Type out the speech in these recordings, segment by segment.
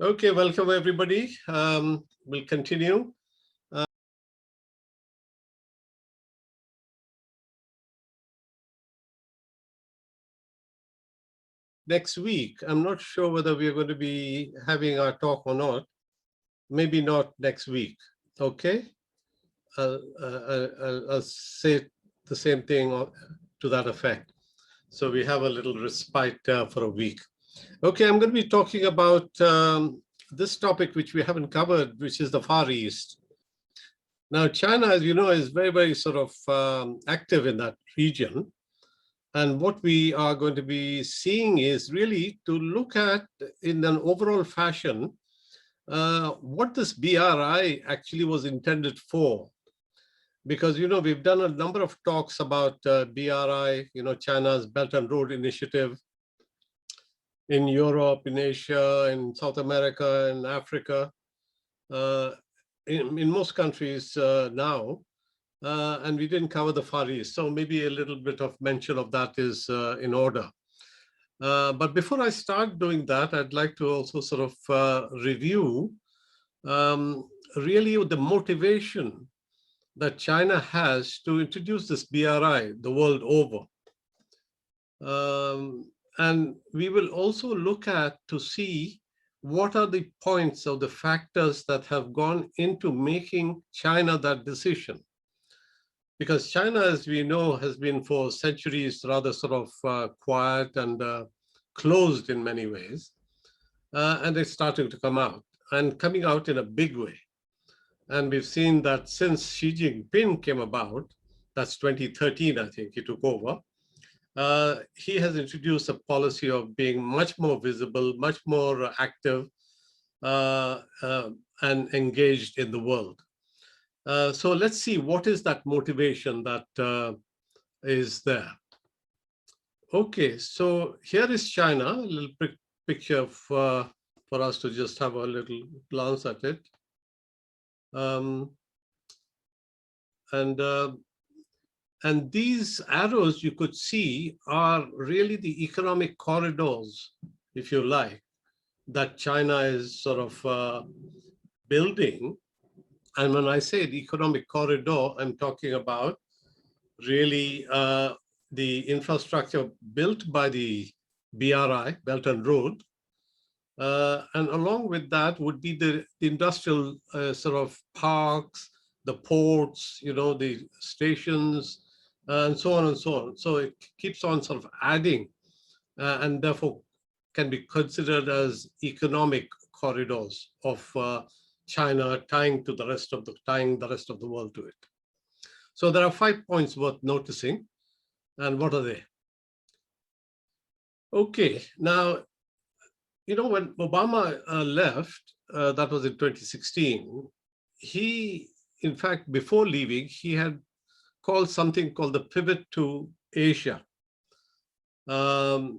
Okay, welcome everybody. We'll continue. Next week, I'm not sure whether we're going to be having our talk or not. Maybe not next week. Okay, I'll say the same thing to that effect. So we have a little respite for a week. Okay, I'm going to be talking about this topic which we haven't covered, which is the Far East. Now, China, as you know, is very, very sort of active in that region. And what we are going to be seeing is really to look at, in an overall fashion, what this BRI actually was intended for. Because, you know, we've done a number of talks about BRI, you know, China's Belt and Road Initiative in Europe, in Asia, in South America, in Africa, in most countries now. And we didn't cover the Far East. So maybe a little bit of mention of that is in order. But before I start doing that, I'd like to also sort of review really the motivation that China has to introduce this BRI the world over. And we will also look at to see what are the points of the factors that have gone into making China that decision. Because China, as we know, has been for centuries rather sort of quiet and closed in many ways. And it's starting to come out and coming out in a big way. And we've seen that since Xi Jinping came about, that's 2013, I think he took over, he has introduced a policy of being much more visible, much more active and engaged in the world. So let's see what is that motivation that is there. Okay, so here is China, a little picture for us to just have a little glance at it. And these arrows you could see are really the economic corridors, if you like, that China is sort of building. And when I say the economic corridor, I'm talking about really the infrastructure built by the BRI, Belt and Road. And along with that would be the industrial sort of parks, the ports, you know, the stations, and so on and so on. So it keeps on sort of adding and therefore can be considered as economic corridors of China tying the rest of the world to it. So there are 5 points worth noticing. And what are they? Okay, now, you know, when Obama left, that was in 2016, he, in fact, before leaving, he had called something called the pivot to Asia. And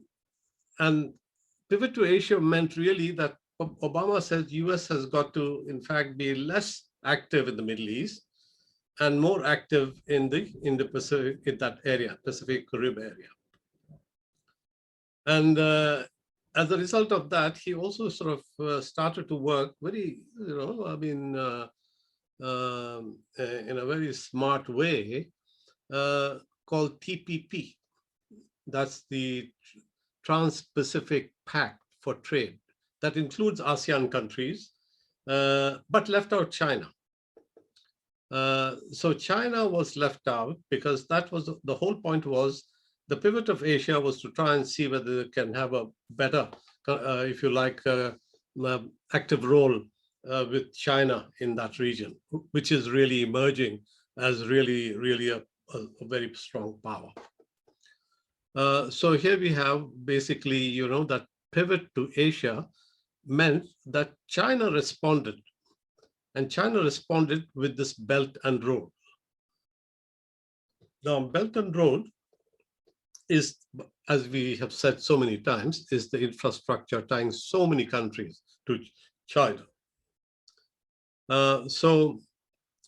pivot to Asia meant really that Obama says US has got to, in fact, be less active in the Middle East and more active in the Pacific, in that area, Pacific Caribbean area. And as a result of that, he also sort of started to work very, you know, I mean, in a very smart way called TPP. That's the Trans-Pacific Pact for Trade. That includes ASEAN countries, but left out China. So China was left out because that was the whole point was the pivot of Asia was to try and see whether it can have a better, if you like, active role with China in that region, which is really emerging as really a very strong power. So here we have basically, you know, that pivot to Asia meant that China responded. And China responded with this Belt and Road. Now, Belt and Road is, as we have said so many times, is the infrastructure tying so many countries to China. So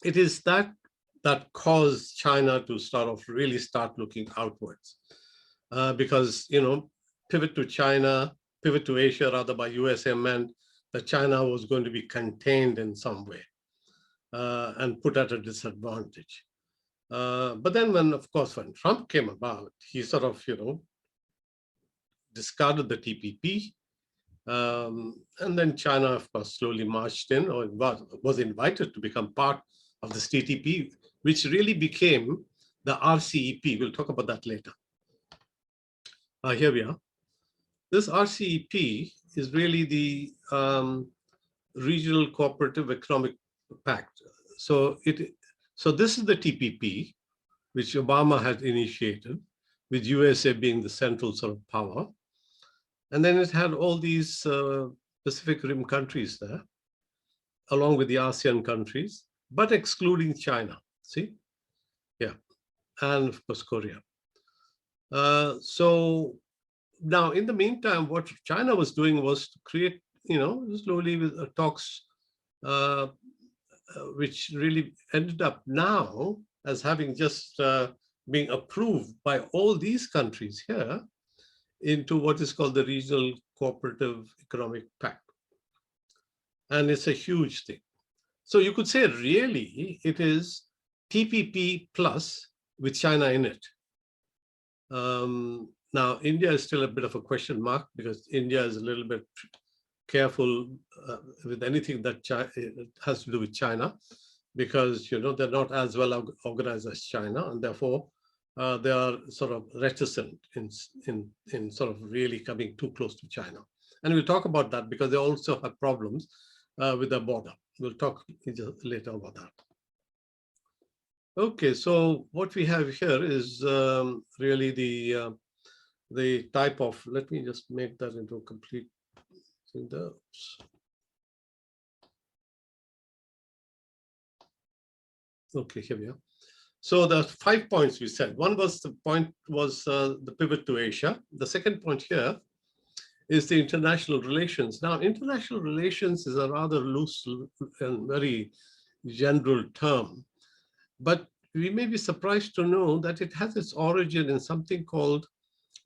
it is that caused China to really start looking outwards. Because, you know, pivot to China, pivot to Asia rather by USA meant that China was going to be contained in some way and put at a disadvantage. But then of course, when Trump came about, he sort of, discarded the TPP. And then China, of course, slowly marched in, or was invited to become part of this TPP, which really became the RCEP. We'll talk about that later. Here we are. This RCEP is really the Regional Cooperative Economic Pact. So this is the TPP, which Obama had initiated, with USA being the central sort of power. And then it had all these Pacific Rim countries there, along with the ASEAN countries, but excluding China, see? Yeah, and of course, Korea. So now, in the meantime, what China was doing was to create, slowly with talks, which really ended up now as having just being approved by all these countries here into what is called the Regional Cooperative Economic Pact. And it's a huge thing. So you could say really it is TPP plus with China in it. Now, India is still a bit of a question mark because India is a little bit careful with anything that has to do with China because, they're not as well organized as China, and therefore they are sort of reticent in sort of really coming too close to China. And we'll talk about that because they also have problems with the border. We'll talk later about that. Okay, so what we have here is really the type of, let me just make that into a complete thing there. Okay, here we are. So the 5 points we said. One was the pivot to Asia. The second point here is the international relations. Now, international relations is a rather loose and very general term, but we may be surprised to know that it has its origin in something called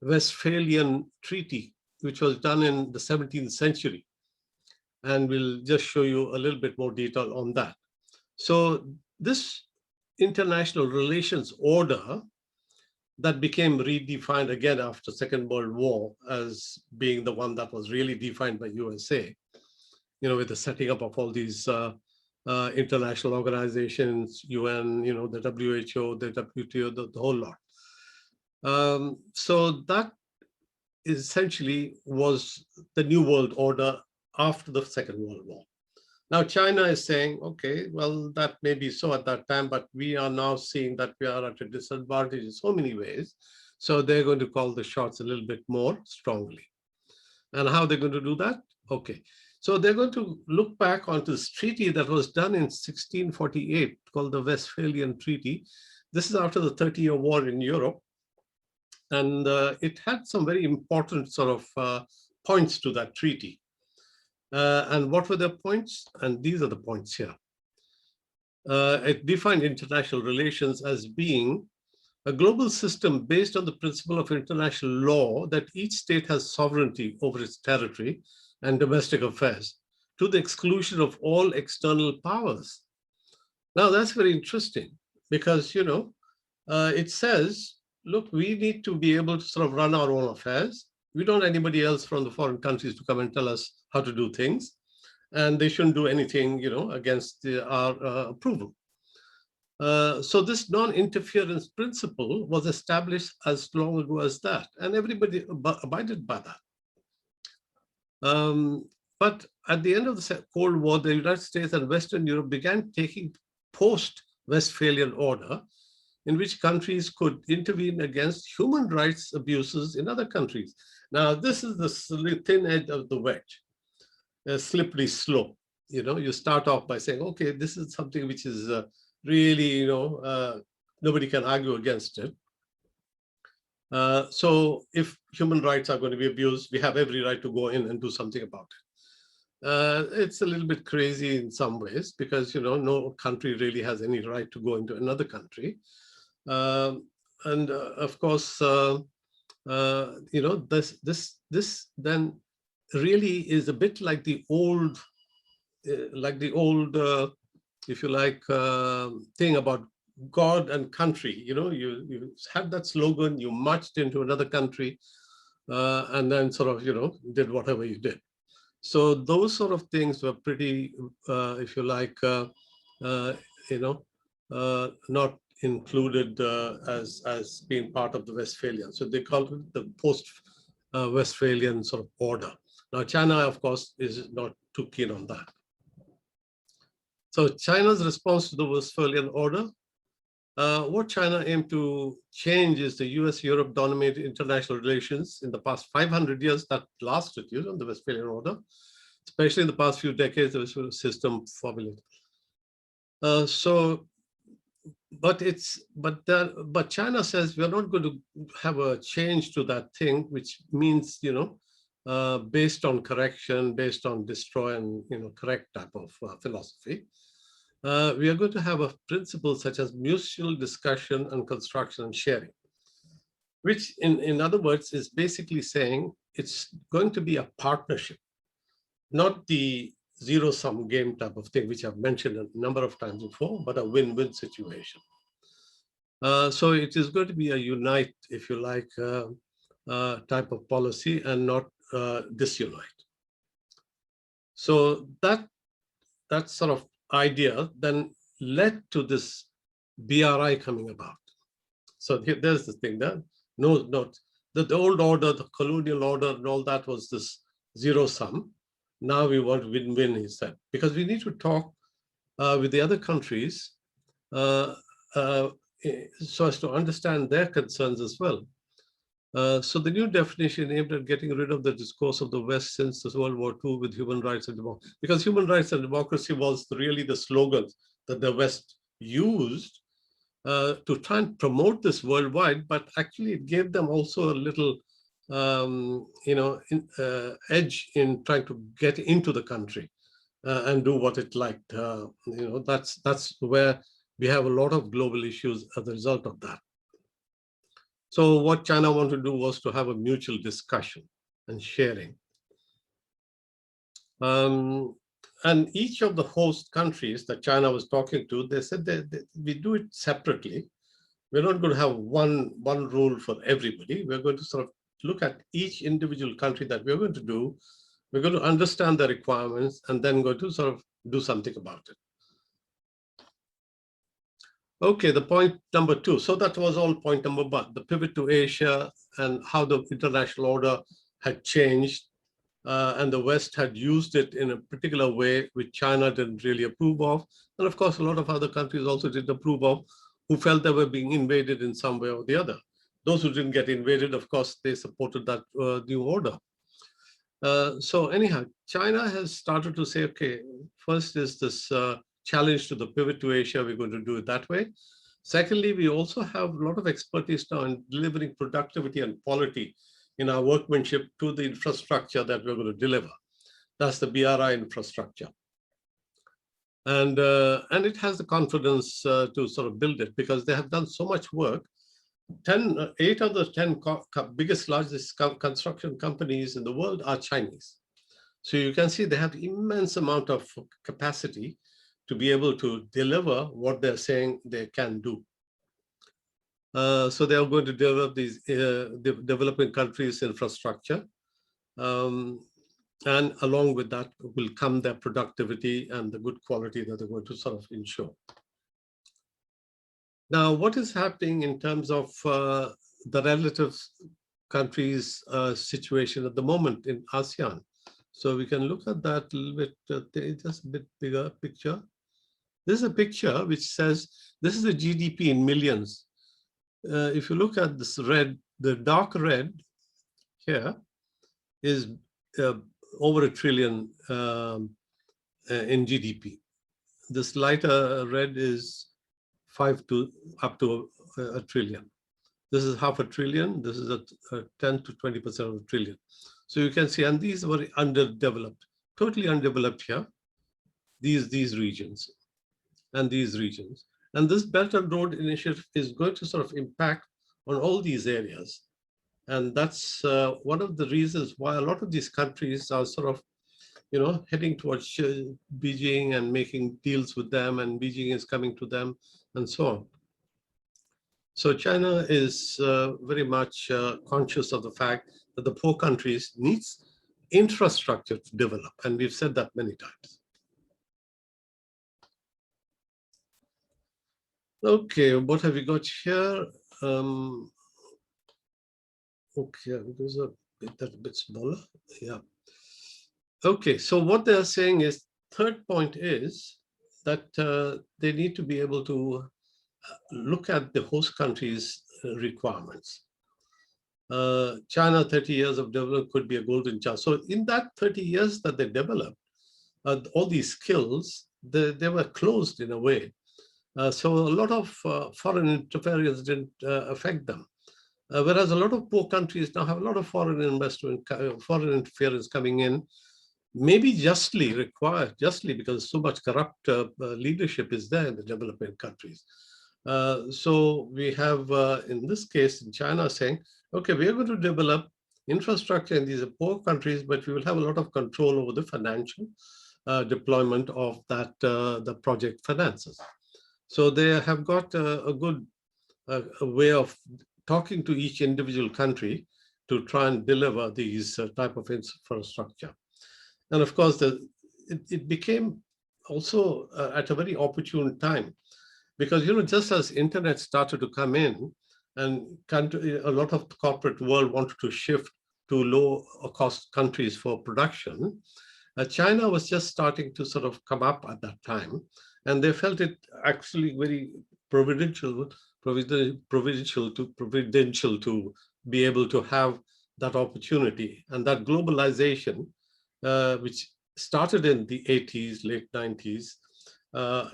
Westphalian Treaty, which was done in the 17th century. And we'll just show you a little bit more detail on that. So this international relations order that became redefined again after Second World War as being the one that was really defined by USA, with the setting up of all these international organizations, UN, the WHO, the WTO, the whole lot. So that essentially was the New World Order after the Second World War. Now, China is saying, okay, well, that may be so at that time, but we are now seeing that we are at a disadvantage in so many ways. So they're going to call the shots a little bit more strongly. And how they're going to do that? Okay. So they're going to look back onto this treaty that was done in 1648 called the Westphalian Treaty. This is after the 30-year war in Europe. And it had some very important sort of points to that treaty. And what were the points? And these are the points here. It defined international relations as being a global system based on the principle of international law that each state has sovereignty over its territory and domestic affairs to the exclusion of all external powers. Now, that's very interesting because, it says, look, we need to be able to sort of run our own affairs. We don't want anybody else from the foreign countries to come and tell us how to do things. And they shouldn't do anything, against our approval. So this non-interference principle was established as long ago as that. And everybody abided by that. But at the end of the Cold War, the United States and Western Europe began taking post-Westphalian order in which countries could intervene against human rights abuses in other countries. Now, this is the thin edge of the wedge, a slippery slope. You start off by saying, okay, this is something which is really, nobody can argue against it. So if human rights are going to be abused, we have every right to go in and do something about it. It's a little bit crazy in some ways because, no country really has any right to go into another country. Of course, this then really is a bit like the old, if you like, thing about God and country. You had that slogan, you marched into another country, and then sort of, did whatever you did. So those sort of things were pretty, if you like, uh, you know, not included as being part of the Westphalian. So they called it the post-Westphalian sort of order. Now, China, of course, is not too keen on that. So China's response to the Westphalian order, what China aimed to change is the US-Europe dominated international relations in the past 500 years that lasted, the Westphalian order, especially in the past few decades, the Westphalian system formulated. But China says we're not going to have a change to that thing, which means, based on correction, based on destroy and, correct type of philosophy. We are going to have a principle such as mutual discussion and construction and sharing, which in other words is basically saying it's going to be a partnership, not the zero-sum game type of thing, which I've mentioned a number of times before, but a win-win situation. So it is going to be a unite, if you like, type of policy and not disunite. So that sort of idea then led to this BRI coming about. So there's the thing there. The old order, the colonial order and all that was this zero sum. Now we want win-win, he said, because we need to talk with the other countries so as to understand their concerns as well. So the new definition aimed at getting rid of the discourse of the West since World War II with human rights and democracy, because human rights and democracy was really the slogans that the West used to try and promote this worldwide, but actually it gave them also a little, edge in trying to get into the country and do what it liked. That's where we have a lot of global issues as a result of that. So what China wanted to do was to have a mutual discussion and sharing. And each of the host countries that China was talking to, they said we do it separately. We're not going to have one rule for everybody. We're going to sort of look at each individual country that we're going to do. We're going to understand the requirements and then going to sort of do something about it. Okay, the point number 2. So that was all point number 1, the pivot to Asia and how the international order had changed and the West had used it in a particular way, which China didn't really approve of. And of course, a lot of other countries also didn't approve of, who felt they were being invaded in some way or the other. Those who didn't get invaded, of course, they supported that new order. So anyhow, China has started to say, okay, first is this challenge to the pivot to Asia, we're going to do it that way. Secondly, we also have a lot of expertise now in delivering productivity and quality in our workmanship to the infrastructure that we're going to deliver. That's the BRI infrastructure. And it has the confidence to sort of build it because they have done so much work. 8 of the 10 biggest, largest construction companies in the world are Chinese. So you can see they have immense amount of capacity to be able to deliver what they're saying they can do. So they are going to develop these developing countries' infrastructure. And along with that will come their productivity and the good quality that they're going to sort of ensure. Now, what is happening in terms of the relative countries' situation at the moment in ASEAN? So we can look at that a little bit, just a bit bigger picture. This is a picture which says, this is the GDP in millions. If you look at this red, the dark red here is over $1 trillion in GDP. This lighter red is 5 to up to a trillion. This is half a trillion. This is a 10 to 20% of a trillion. So you can see, and these were underdeveloped, totally undeveloped here, these regions and these regions. And this Belt and Road Initiative is going to sort of impact on all these areas. And that's one of the reasons why a lot of these countries are sort of, heading towards Beijing and making deals with them, and Beijing is coming to them, and so on. So China is very much conscious of the fact that the poor countries needs infrastructure to develop, and we've said that many times. Okay, what have we got here? Okay, those are a bit smaller. Yeah. Okay, so what they are saying is, third point is that they need to be able to look at the host country's requirements. China, 30 years of development could be a golden chance. So in that 30 years that they developed, all these skills, they were closed in a way. So a lot of foreign interference didn't affect them. Whereas a lot of poor countries now have a lot of foreign investment, foreign interference coming in, maybe justly required, justly because so much corrupt leadership is there in the developing countries. So we have, in this case, in China saying, okay, we are going to develop infrastructure in these poor countries, but we will have a lot of control over the financial deployment of that, the project finances. So they have got a good way of talking to each individual country to try and deliver these type of infrastructure. And of course, it became also at a very opportune time, because just as internet started to come in, and a lot of the corporate world wanted to shift to low-cost countries for production, China was just starting to sort of come up at that time, and they felt it actually very providential to be able to have that opportunity. And that globalization, which started in the 80s, late 90s,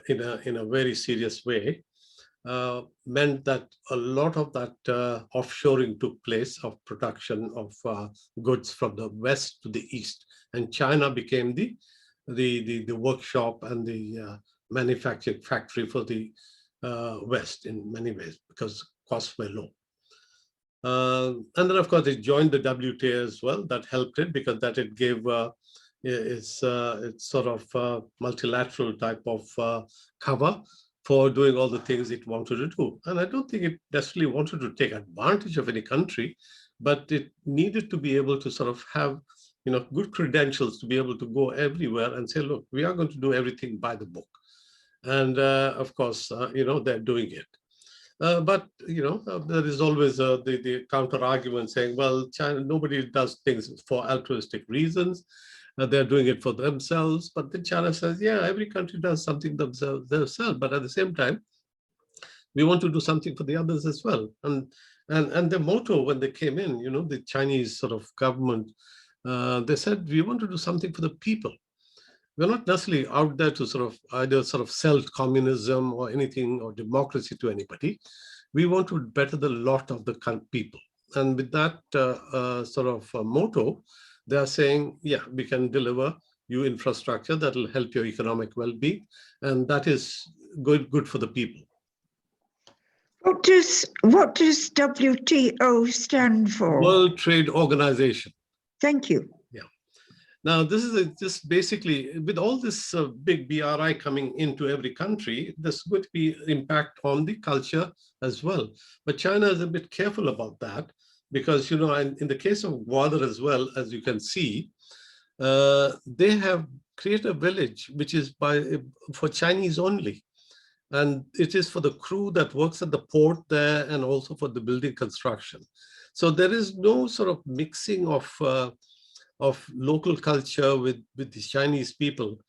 in a very serious way, meant that a lot of that offshoring took place of production of goods from the west to the east, and China became the workshop and the manufacturing factory for the west in many ways, because costs were low. And then, of course, they joined the WTA as well. That helped it, because that it gave it's sort of multilateral type of cover for doing all the things it wanted to do. And I don't think it necessarily wanted to take advantage of any country, but it needed to be able to sort of have good credentials to be able to go everywhere and say, look, we are going to do everything by the book. And of course, they're doing it. But there is always the counter argument saying, well, China, nobody does things for altruistic reasons. They're doing it for themselves. But then China says, yeah, every country does something themselves. But at the same time, we want to do something for the others as well. And the motto when they came in, the Chinese sort of government, they said, we want to do something for the people. We're not necessarily out there to sort of either sort of sell communism or anything or democracy to anybody. We want to better the lot of the people. And with that sort of motto, they are saying, yeah, we can deliver you infrastructure that will help your economic well-being. And that is good for the people. What does WTO stand for? World Trade Organization. Thank you. Now, this is just basically, with all this big BRI coming into every country, there's going to be impact on the culture as well. But China is a bit careful about that, because, in the case of Gwadar as well, as you can see, they have created a village which is for Chinese only. And it is for the crew that works at the port there, and also for the building construction. So there is no sort of mixing of local culture with the Chinese people.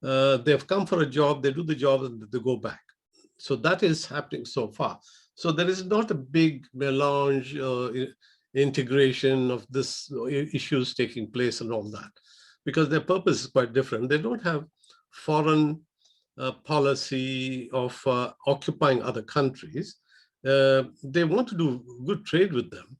They've come for a job, they do the job, and they go back. So that is happening so far. So there is not a big melange integration of this issues taking place and all that, because their purpose is quite different. They don't have foreign policy of occupying other countries. They want to do good trade with them,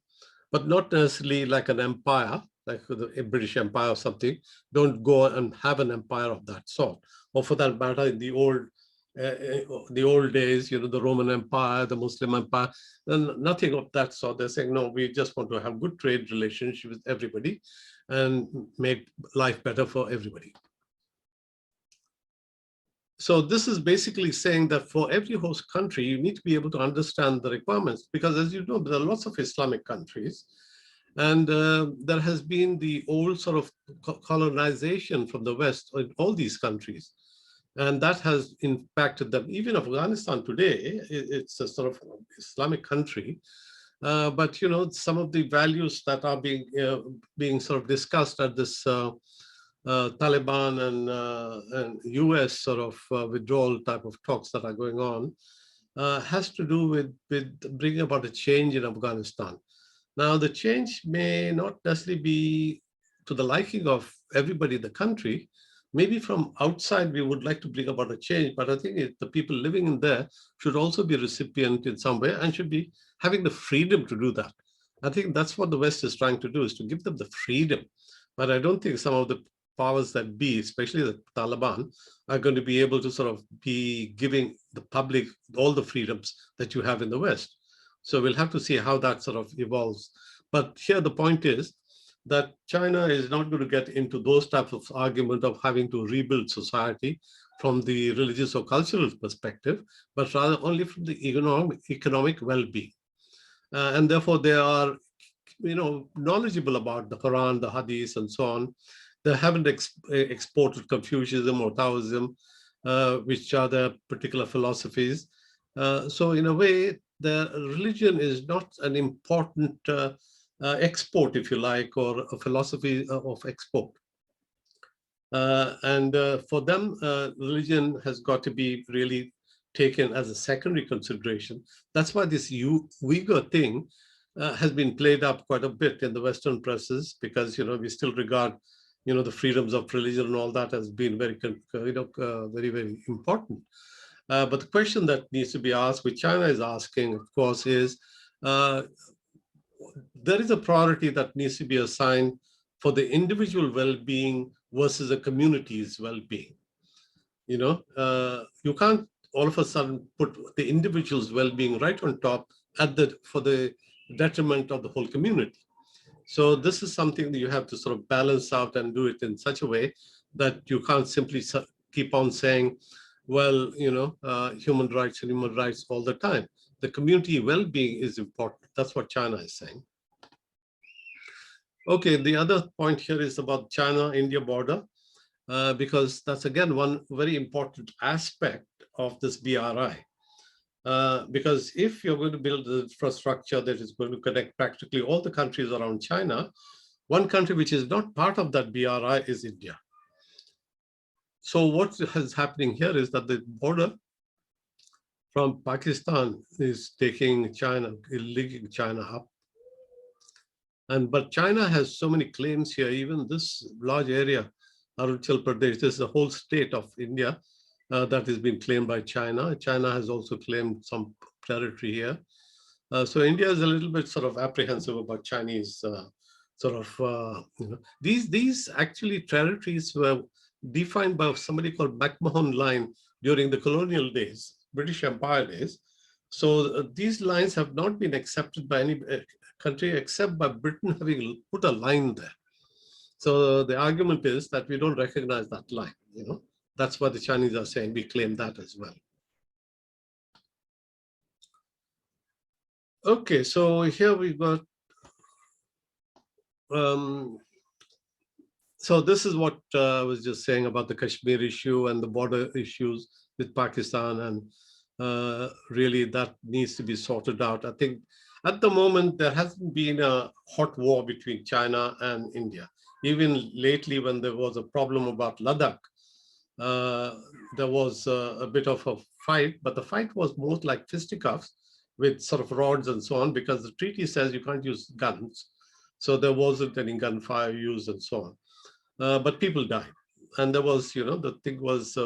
but not necessarily like an empire, like the British Empire or something. Don't go and have an empire of that sort. Or for that matter, in the old the old days, the Roman Empire, the Muslim Empire, and nothing of that sort. They're saying, no, we just want to have good trade relationship with everybody and make life better for everybody. So this is basically saying that for every host country, you need to be able to understand the requirements, because as you know, there are lots of Islamic countries, and there has been the old sort of colonization from the West in all these countries. And that has impacted them. Even Afghanistan today, it's a sort of Islamic country. But some of the values that are being sort of discussed at this Taliban and US sort of withdrawal type of talks that are going on has to do with bringing about a change in Afghanistan. Now, the change may not necessarily be to the liking of everybody in the country. Maybe from outside, we would like to bring about a change, but I think the people living in there should also be recipient in some way and should be having the freedom to do that. I think that's what the West is trying to do, is to give them the freedom. But I don't think some of the powers that be, especially the Taliban, are going to be able to sort of be giving the public all the freedoms that you have in the West. So we'll have to see how that sort of evolves. But here the point is that China is not going to get into those types of argument of having to rebuild society from the religious or cultural perspective, but rather only from the economic well-being. And therefore they are, knowledgeable about the Quran, the Hadith, and so on. They haven't exported Confucianism or Taoism, which are their particular philosophies. So in a way, the religion is not an important export, if you like, or a philosophy of export. And for them, religion has got to be really taken as a secondary consideration. That's why this Uyghur thing has been played up quite a bit in the Western presses, because we still regard the freedoms of religion and all that as being very very, very important. But the question that needs to be asked, which China is asking, of course, is there is a priority that needs to be assigned for the individual well-being versus a community's well-being. You can't all of a sudden put the individual's well-being right on top for the detriment of the whole community. So this is something that you have to sort of balance out and do it in such a way that you can't simply keep on saying, well, human rights all the time. The community well-being is important. That's what China is saying. Okay, the other point here is about China-India border, because that's again one very important aspect of this BRI. Because if you're going to build the infrastructure that is going to connect practically all the countries around China, one country which is not part of that BRI is India. So what is happening here is that the border from Pakistan is taking China, linking China up. But China has so many claims here, even this large area, Arunachal Pradesh, this is the whole state of India that has been claimed by China. China has also claimed some territory here. So India is a little bit sort of apprehensive about Chinese these actually territories were defined by somebody called McMahon Line during the colonial days, British Empire days. So these lines have not been accepted by any country except by Britain having put a line there. So the argument is that we don't recognize that line, That's what the Chinese are saying. We claim that as well. Okay, so here we've got, so this is what I was just saying about the Kashmir issue and the border issues with Pakistan, and really that needs to be sorted out. I think at the moment, there hasn't been a hot war between China and India. Even lately, when there was a problem about Ladakh, there was a bit of a fight, but the fight was more like fisticuffs with sort of rods and so on, because the treaty says you can't use guns. So there wasn't any gunfire used and so on. But people died. And there was, the thing was,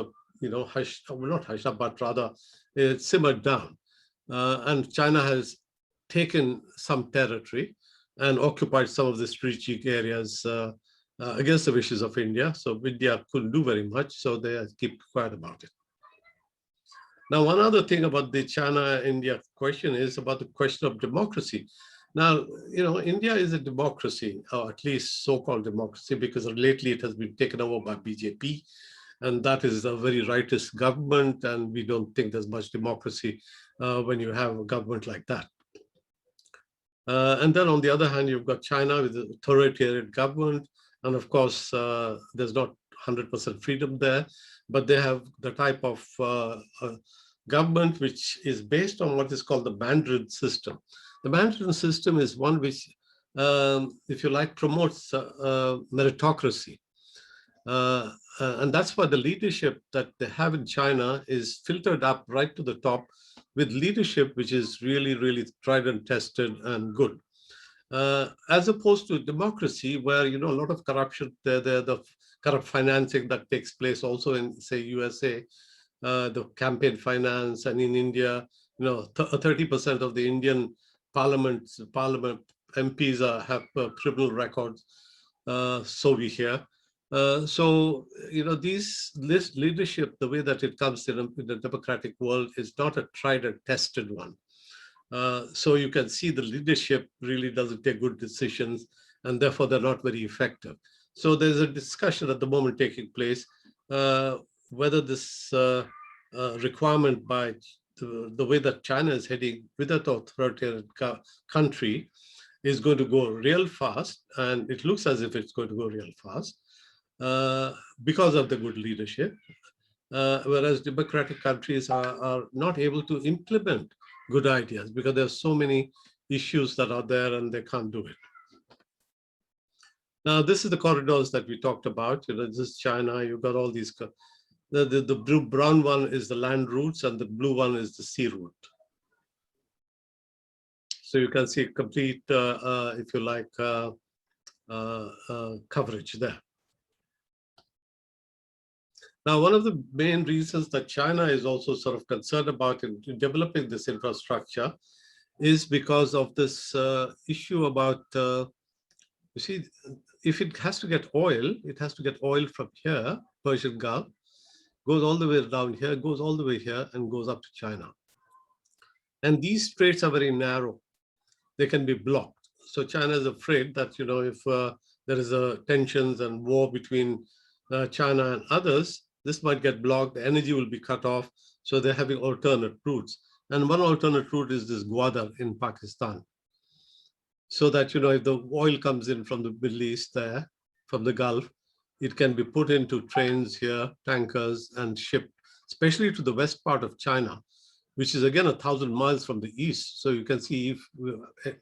hushed, well, not hushed up, but rather it simmered down. And China has taken some territory and occupied some of the strategic areas against the wishes of India. So India couldn't do very much, so they keep quiet about it. Now, one other thing about the China-India question is about the question of democracy. Now, India is a democracy, or at least so-called democracy, because lately it has been taken over by BJP, and that is a very rightist government, and we don't think there's much democracy when you have a government like that. And then on the other hand, you've got China with an authoritarian government, and of course, there's not 100% freedom there, but they have the type of government which is based on what is called the Mandarin system. The Mandarin system is one which, if you like, promotes meritocracy. And that's why the leadership that they have in China is filtered up right to the top with leadership which is really, really tried and tested and good. As opposed to democracy, where a lot of corruption, the corrupt financing that takes place also in, say, USA, the campaign finance, and in India, 30% of the Indian parliament MPs have criminal records. So we hear. So this leadership, the way that it comes in the democratic world, is not a tried and tested one. So you can see the leadership really doesn't take good decisions, and therefore they're not very effective. So there's a discussion at the moment taking place whether this requirement by the way that China is heading with an authoritarian country is going to go real fast, and it looks as if it's going to go real fast because of the good leadership, whereas democratic countries are not able to implement good ideas because there's so many issues that are there and they can't do it. Now, this is the corridors that we talked about. This is China. You've got all these. The brown one is the land routes, and the blue one is the sea route. So you can see complete, if you like, coverage there. Now, one of the main reasons that China is also sort of concerned about in developing this infrastructure is because of this issue about, you see, if it has to get oil, it has to get oil from here, Persian Gulf, goes all the way down here, goes all the way here, and goes up to China. And these straits are very narrow. They can be blocked. So China is afraid that, if there is a tensions and war between China and others, this might get blocked, the energy will be cut off. So they're having alternate routes. And one alternate route is this Gwadar in Pakistan. So that, if the oil comes in from the Middle East there, from the Gulf, it can be put into trains here, tankers, and shipped, especially to the west part of China, which is again 1,000 miles from the east. So you can see if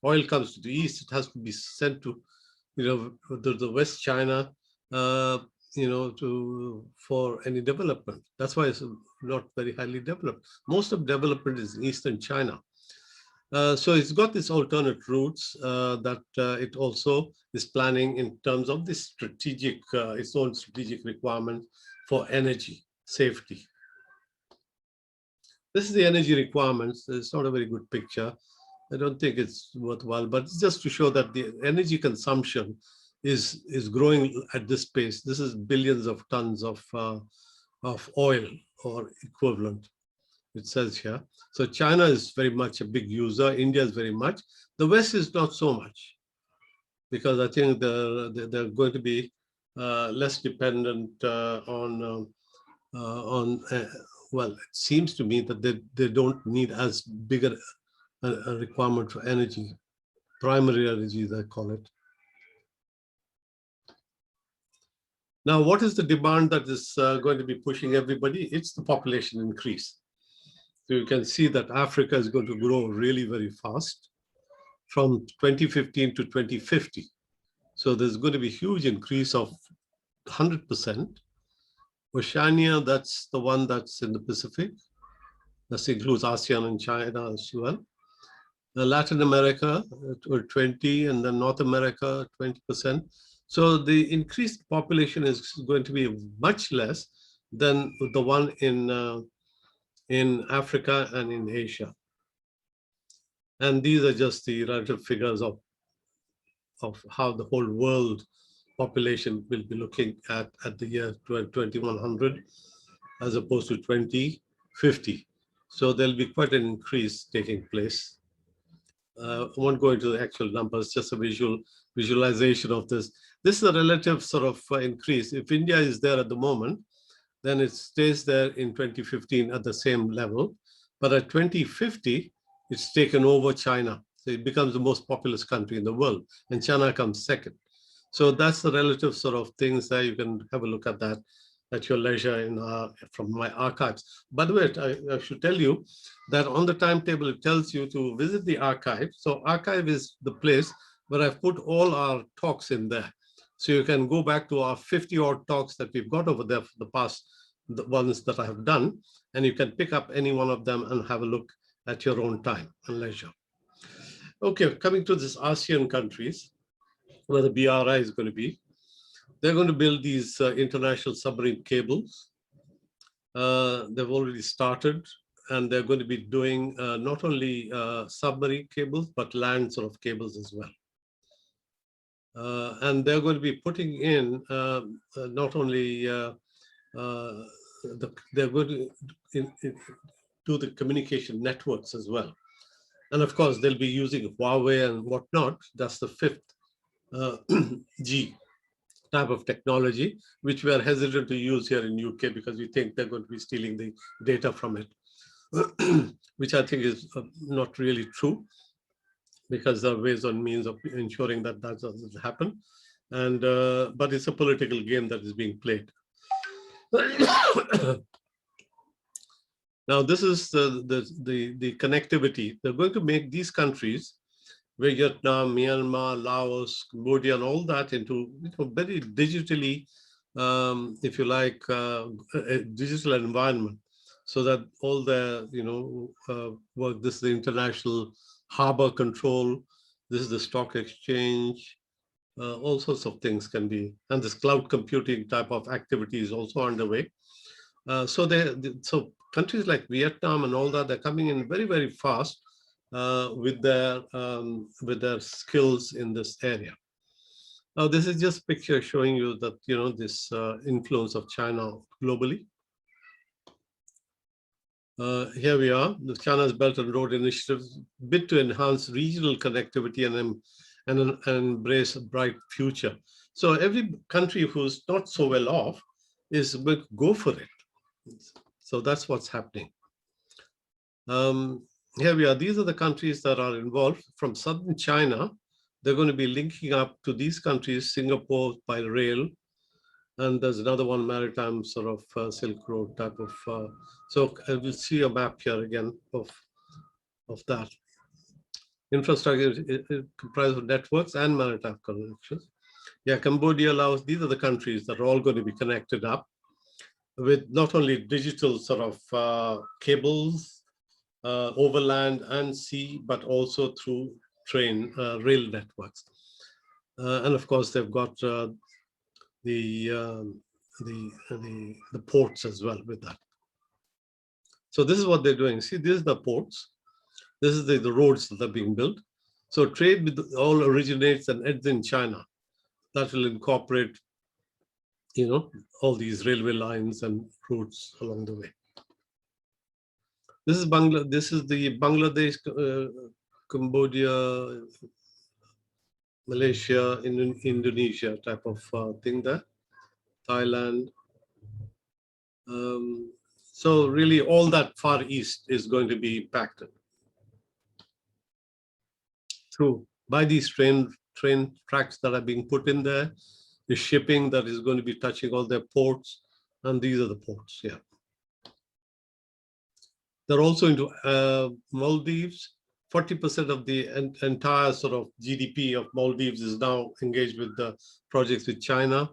oil comes to the east, it has to be sent to, the West China, for any development. That's why it's not very highly developed. Most of development is in eastern China. So it's got these alternate routes that it also is planning in terms of this strategic, its own strategic requirements for energy safety. This is the energy requirements. It's not a very good picture. I don't think it's worthwhile, but it's just to show that the energy consumption is growing at this pace. This is billions of tons of oil or equivalent, it says here. So China is very much a big user. India is very much. The West is not so much, because I think they're going to be less dependent on well, it seems to me that they don't need as big a requirement for energy, primary energy, they call it. Now, what is the demand that is going to be pushing everybody? It's the population increase. So you can see that Africa is going to grow really very fast from 2015 to 2050. So there's going to be a huge increase of 100%. Oceania, that's the one that's in the Pacific. This includes ASEAN and China as well. Latin America, 20, and then North America, 20%. So the increased population is going to be much less than the one in Africa and in Asia. And these are just the relative figures of how the whole world population will be looking at the year 2100, as opposed to 2050. 2050. So there'll be quite an increase taking place. I won't go into the actual numbers, just a visualization of this. This is a relative sort of increase. If India is there at the moment, then it stays there in 2015 at the same level. But at 2050, it's taken over China. So it becomes the most populous country in the world, and China comes second. So that's the relative sort of things that you can have a look at that at your leisure in from my archives. By the way, I should tell you that on the timetable, it tells you to visit the archive. So archive is the place where I've put all our talks in there. So you can go back to our 50-odd talks that we've got over there for the past, the ones that I have done, and you can pick up any one of them and have a look at your own time and leisure. Okay, coming to this ASEAN countries, where the BRI is going to be. They're going to build these international submarine cables. They've already started, and they're going to be doing not only submarine cables, but land sort of cables as well. And they're going to be putting in not only, they're going to do the communication networks as well. And of course, they'll be using Huawei and whatnot. That's the fifth G type of technology, which we are hesitant to use here in UK because we think they're going to be stealing the data from it, which I think is not really true, because there are ways and means of ensuring that that doesn't happen. And but it's a political game that is being played. Now, this is the connectivity. They're going to make these countries, Vietnam, Myanmar, Laos, Cambodia, and all that into very digitally, if you like, a digital environment, so that all the work. This is the international harbor control. This is the stock exchange. All sorts of things can be, and this cloud computing type of activity is also underway. So countries like Vietnam and all that, they're coming in very, very fast with their skills in this area. Now, this is just a picture showing you that this influence of China globally. Here we are, the China's Belt and Road Initiative, bid to enhance regional connectivity and embrace a bright future. So every country who's not so well off is going to go for it. So that's what's happening. Here we are. These are the countries that are involved. From southern China, they're going to be linking up to these countries, Singapore by rail, and there's another one, maritime sort of Silk Road type of. So we'll see a map here again of that. Infrastructure is comprised of networks and maritime connections. Yeah, Cambodia, Laos, these are the countries that are all going to be connected up with not only digital sort of cables, overland and sea, but also through rail networks. And of course, they've got the ports as well with that. So this is what they're doing. See, these are the ports. This is the roads that are being built. So trade with all originates and ends in China. That will incorporate, all these railway lines and routes along the way. This is the Bangladesh, Cambodia, Malaysia, Indonesia type of thing there. Thailand. So really all that Far East is going to be impacted through by these train tracks that are being put in there, the shipping that is going to be touching all their ports, and these are the ports, yeah. They're also into Maldives. 40% of the entire sort of GDP of Maldives is now engaged with the projects with China.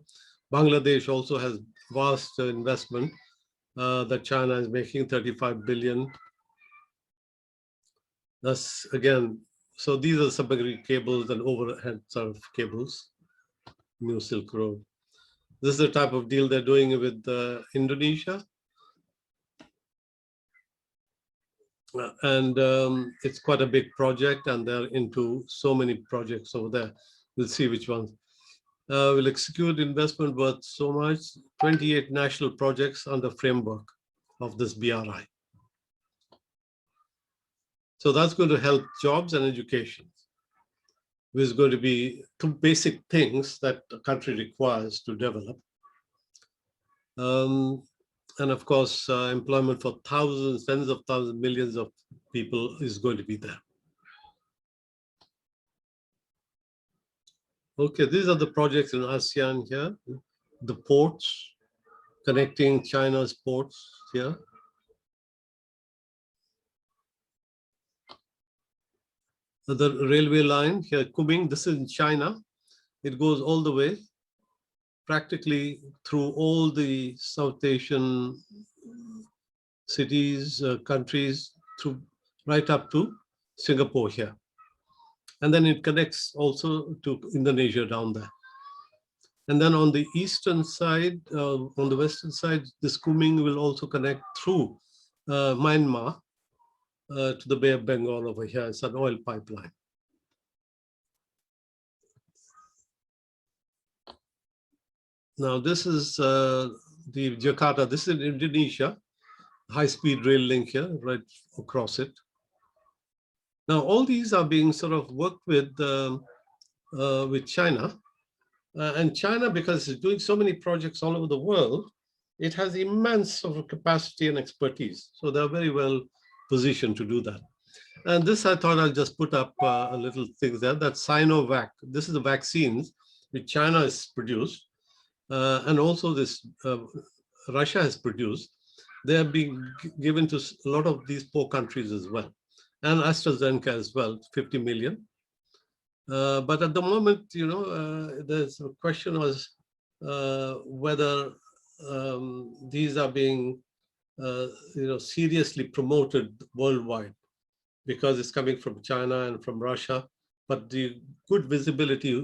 Bangladesh also has vast investment that China is making, 35 billion. That's again, so these are submarine cables and overhead sort of cables, New Silk Road. This is the type of deal they're doing with Indonesia. And it's quite a big project, and they're into so many projects over there. We'll see which ones. We'll execute investment worth so much, 28 national projects under framework of this BRI. So that's going to help jobs and education, which is going to be two basic things that a country requires to develop. And of course, employment for thousands, tens of thousands, millions of people is going to be there. Okay, these are the projects in ASEAN here. The ports, connecting China's ports here. The railway line here, Kunming, this is in China. It goes all the way, practically through all the South Asian cities, countries, through right up to Singapore here. And then it connects also to Indonesia down there. And then on the eastern side, on the western side, this Kunming will also connect through Myanmar to the Bay of Bengal over here. It's an oil pipeline. Now this is the Jakarta. This is Indonesia, high-speed rail link here, right across it. Now all these are being sort of worked with China. And China, because it's doing so many projects all over the world, it has immense sort of capacity and expertise. So they're very well positioned to do that. And this, I thought I'll just put up a little thing there, that Sinovac. This is the vaccines which China has produced. And also this Russia has produced. They are being given to a lot of these poor countries as well. And AstraZeneca as well, 50 million. But at the moment, you know, there's a question was whether these are being, you know, seriously promoted worldwide, because it's coming from China and from Russia. But the good visibility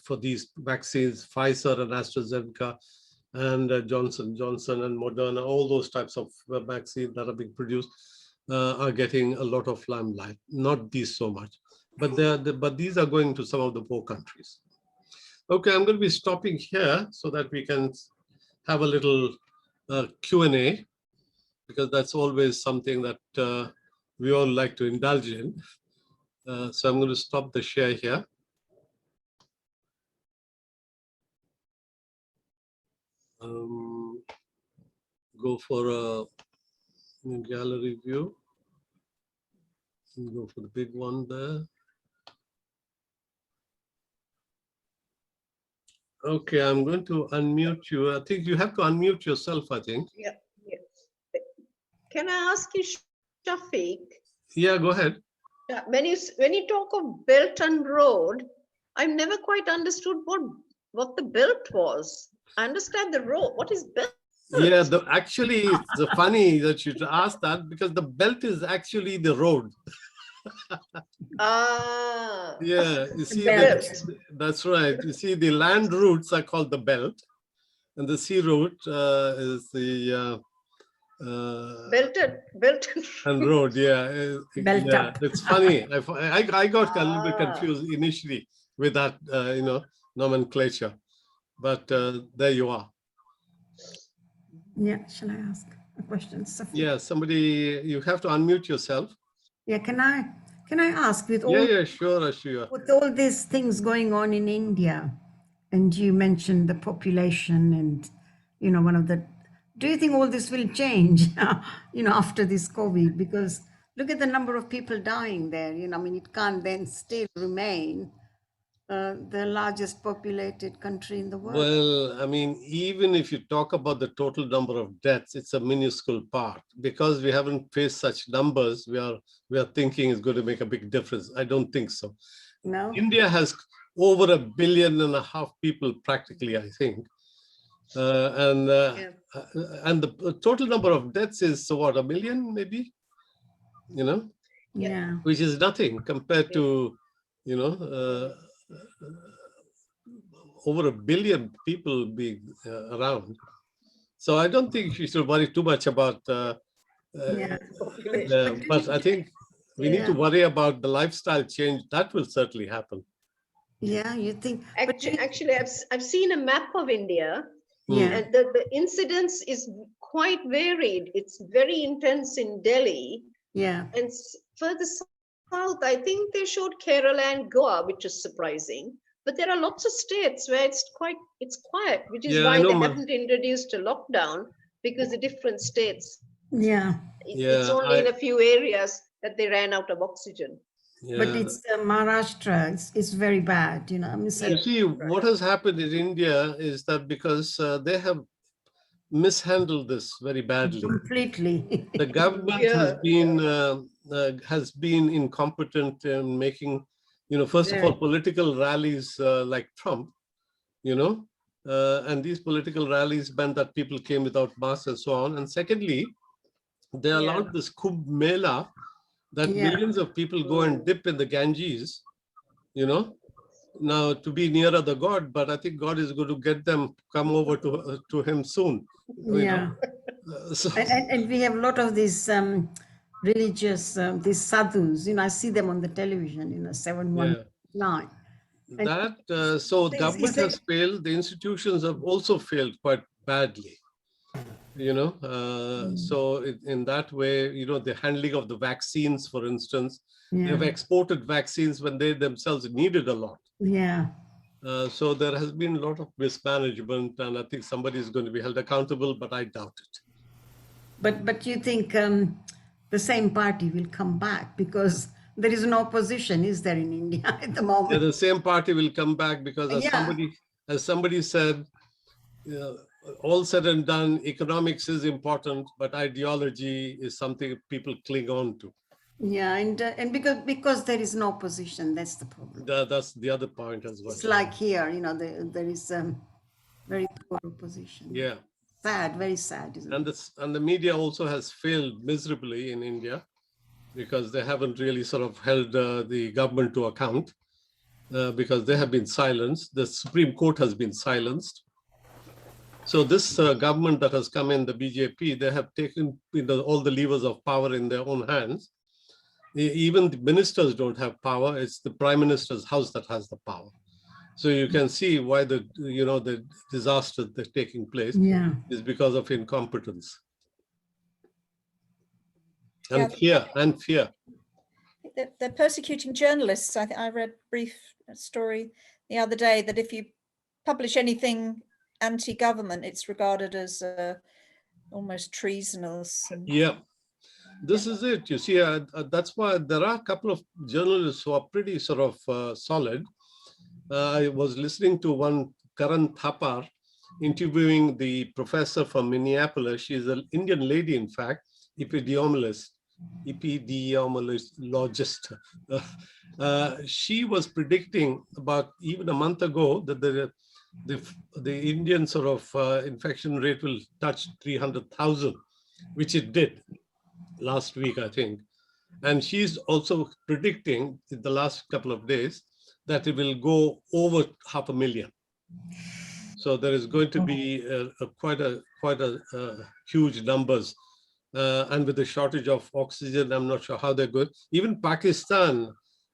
for these vaccines, Pfizer and AstraZeneca and Johnson Johnson and Moderna, all those types of vaccines that are being produced are getting a lot of limelight. Not these so much. But these are going to some of the poor countries. Okay, I'm going to be stopping here so that we can have a little Q&A, because that's always something that we all like to indulge in. So I'm going to stop the share here. Go for a gallery view. Go for the big one there. Okay, I'm going to unmute you. I think you have to unmute yourself, I think. Yeah. Yes. Can I ask you, Shafiq? Yeah, go ahead. When you talk of belt and road, I've never quite understood what the belt was. I understand the road. What is belt? Yeah, actually, it's funny that you asked that, because the belt is actually the road. Ah. Yeah, you see, that's right. You see, the land routes are called the belt, and the sea route is the belted and road. Yeah, Belt yeah. up. It's funny. I got a little bit confused initially with that, you know, nomenclature, but there you are. Yeah, shall I ask a question, Sophie? Yeah, somebody, you have to unmute yourself. Yeah, can I ask, with all Yeah, sure. with all these things going on in India, and you mentioned the population, and you know, do you think all this will change, you know, after this COVID? Because look at the number of people dying there. You know, I mean, it can't then still remain the largest populated country in the world. Well, I mean, even if you talk about the total number of deaths, it's a minuscule part, because we haven't faced such numbers. We are thinking it's going to make a big difference. I don't think so. No. India has over 1.5 billion people practically, I think, and the total number of deaths is what, 1 million maybe, you know, Yeah. which is nothing compared to, you know, over 1 billion people being around. So I don't think you should worry too much about but I think we need to worry about the lifestyle change. That will certainly happen. Yeah, you think? Actually, I've seen a map of India. Yeah. And the incidence is quite varied. It's very intense in Delhi. Yeah. And further south, I think they showed Kerala and Goa, which is surprising. But there are lots of states where it's quiet, which is Yeah, I why know. they haven't introduced a lockdown, because the different states, Yeah, it's only in a few areas that they ran out of oxygen. but Yeah. it's Maharashtra. It's very bad. I mean, You see, what has happened in India is that because they have mishandled this very badly. completely. The government has been incompetent in making, first of all, political rallies like Trump, and these political rallies meant that people came without masks and so on. And secondly, they allowed this Kumbh Mela, that millions of people go and dip in the Ganges, now to be nearer the God, but I think God is going to get them come over to him soon. Yeah. So, And we have a lot of these religious, these sadhus, I see them on the television, 719. And so is government it, has failed. The institutions have also failed quite badly. So in that way, the handling of the vaccines, for instance, they have exported vaccines when they themselves needed a lot. Yeah. So there has been a lot of mismanagement, and I think somebody is going to be held accountable, but I doubt it. But you think the same party will come back, because there is no opposition, is there, in India at the moment? Yeah, the same party will come back because, as somebody said, all said and done, economics is important, but ideology is something people cling on to. Yeah, and because there is no opposition, that's the problem. That's the other point as well. It's like here, there is very poor opposition. Yeah. Sad, very sad, isn't it? And the media also has failed miserably in India, because they haven't really sort of held the government to account, because they have been silenced. The Supreme Court has been silenced. So this government that has come in, the BJP, they have taken all the levers of power in their own hands. Even the ministers don't have power. It's the Prime Minister's house that has the power. So you can see why the disaster that's taking place is because of incompetence and fear. They're persecuting journalists. I read a brief story the other day that if you publish anything anti-government, it's regarded as almost treasonous. Yeah, this is it. You see, that's why there are a couple of journalists who are pretty sort of solid. I was listening to one, Karan Thapar, interviewing the professor from Minneapolis. She's an Indian lady, in fact, epidemiologist. She was predicting about even a month ago that the Indian sort of infection rate will touch 300,000, which it did last week, I think. And she's also predicting in the last couple of days that it will go over 500,000. So there is going to be quite a huge numbers. And with the shortage of oxygen, I'm not sure how they're going. Even Pakistan,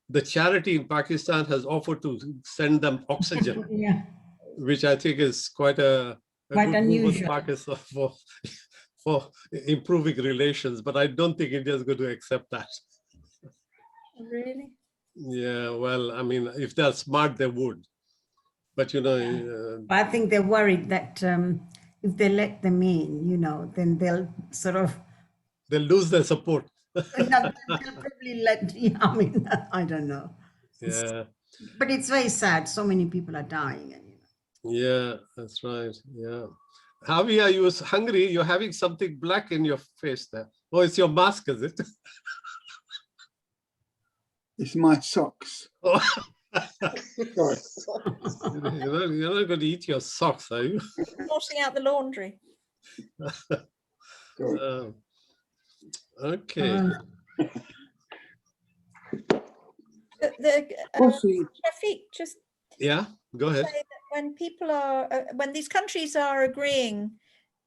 the charity in Pakistan has offered to send them oxygen, which I think is quite a good move with Pakistan for improving relations. But I don't think India is going to accept that. Really? Yeah, well, I mean, if they're smart, they would. But, I think they're worried that if they let them in, then they'll sort of... They'll lose their support. They'll probably I don't know. Yeah. But it's very sad. So many people are dying. Yeah, that's right. Yeah. Javi, are you hungry? You're having something black in your face there. Oh, it's your mask, is it? It's my socks. Oh. Sorry. You're not going to eat your socks, are you? Washing out the laundry. Okay. Shafiq, just go ahead. say that when these countries are agreeing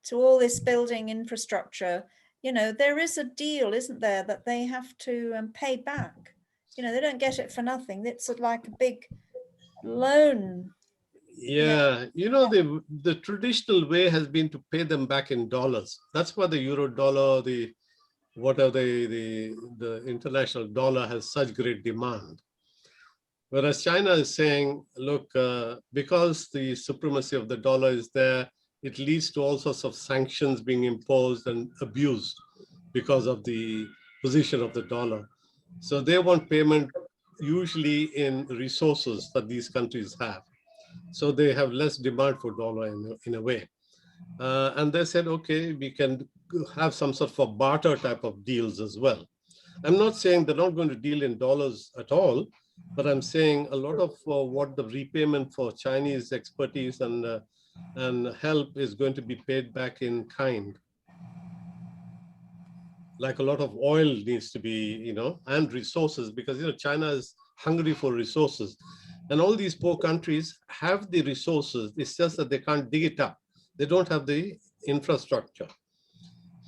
to all this building infrastructure, there is a deal, isn't there, that they have to pay back. They don't get it for nothing. It's like a big loan. Yeah, the traditional way has been to pay them back in dollars. That's why the euro dollar, the what are the international dollar has such great demand. Whereas China is saying, look, because the supremacy of the dollar is there, it leads to all sorts of sanctions being imposed and abused because of the position of the dollar. So they want payment usually in resources that these countries have. So they have less demand for dollar in a way. And they said, okay, we can have some sort of a barter type of deals as well. I'm not saying they're not going to deal in dollars at all, but I'm saying a lot of what the repayment for Chinese expertise and help is going to be paid back in kind. Like a lot of oil needs to be, and resources, because, China is hungry for resources. And all these poor countries have the resources. It's just that they can't dig it up. They don't have the infrastructure.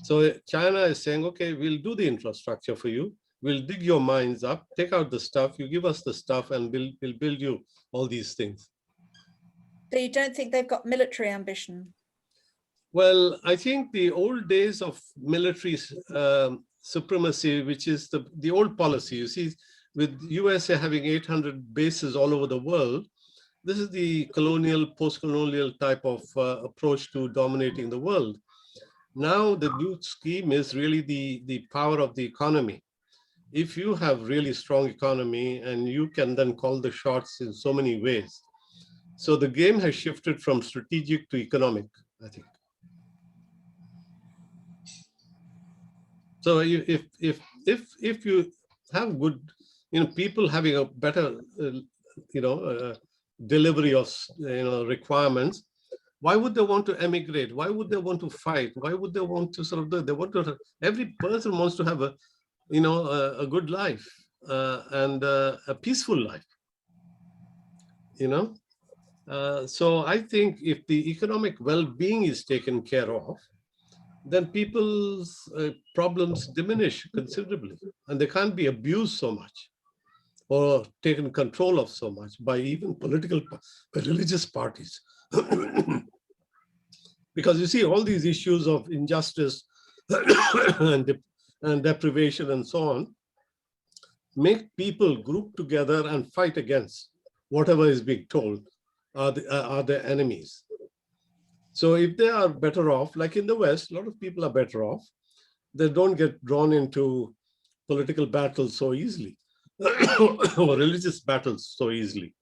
So China is saying, okay, we'll do the infrastructure for you. We'll dig your mines up, take out the stuff, you give us the stuff, and we'll build you all these things. So you don't think they've got military ambition? Well, I think the old days of military supremacy, which is the old policy, you see, with USA having 800 bases all over the world, this is the colonial, post-colonial type of approach to dominating the world. Now, the new scheme is really the power of the economy. If you have really strong economy and you can then call the shots in so many ways. So the game has shifted from strategic to economic, I think. So if you have good, people having a better, delivery of, requirements, why would they want to emigrate? Why would they want to fight? Why would they want to every person wants to have a good life and a peaceful life, So I think if the economic well-being is taken care of, then people's problems diminish considerably, and they can't be abused so much or taken control of so much by even religious parties. Because you see, all these issues of injustice and deprivation and so on make people group together and fight against whatever is being told are their enemies. So if they are better off, like in the West, a lot of people are better off. They don't get drawn into political battles so easily or religious battles so easily.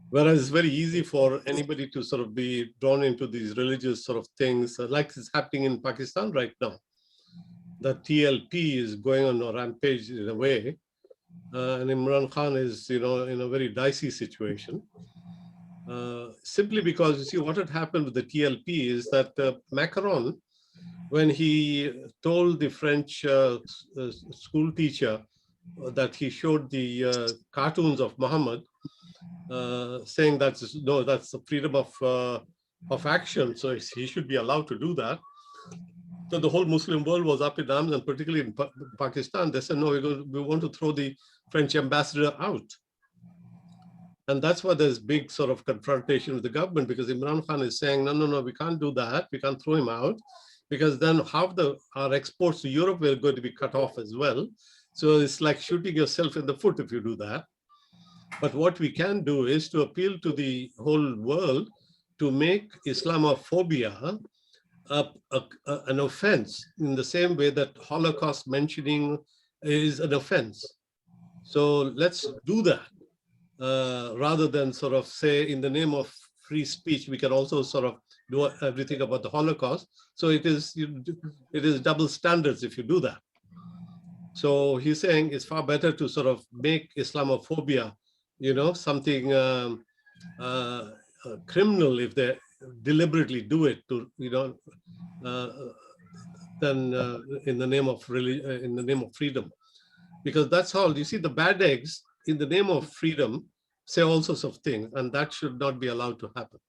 Whereas it's very easy for anybody to sort of be drawn into these religious sort of things, like is happening in Pakistan right now. The TLP is going on a rampage in a way, and Imran Khan is, in a very dicey situation. Simply because, you see, what had happened with the TLP is that Macron, when he told the French school teacher that he showed the cartoons of Muhammad, saying that's the freedom of action, so he should be allowed to do that. So the whole Muslim world was up in arms, and particularly in Pakistan, they said, no, we want to throw the French ambassador out. And that's why there's big sort of confrontation with the government, because Imran Khan is saying, no, we can't do that. We can't throw him out, because then half our exports to Europe are going to be cut off as well. So it's like shooting yourself in the foot if you do that. But what we can do is to appeal to the whole world to make Islamophobia an offense, in the same way that Holocaust mentioning is an offense. So let's do that. Rather than sort of say, in the name of free speech, we can also sort of do everything about the Holocaust. So it is double standards if you do that. So he's saying it's far better to sort of make Islamophobia, something criminal if they deliberately do it, than in the name of freedom. Because that's all. You see, the bad eggs, in the name of freedom, say all sorts of things, and that should not be allowed to happen.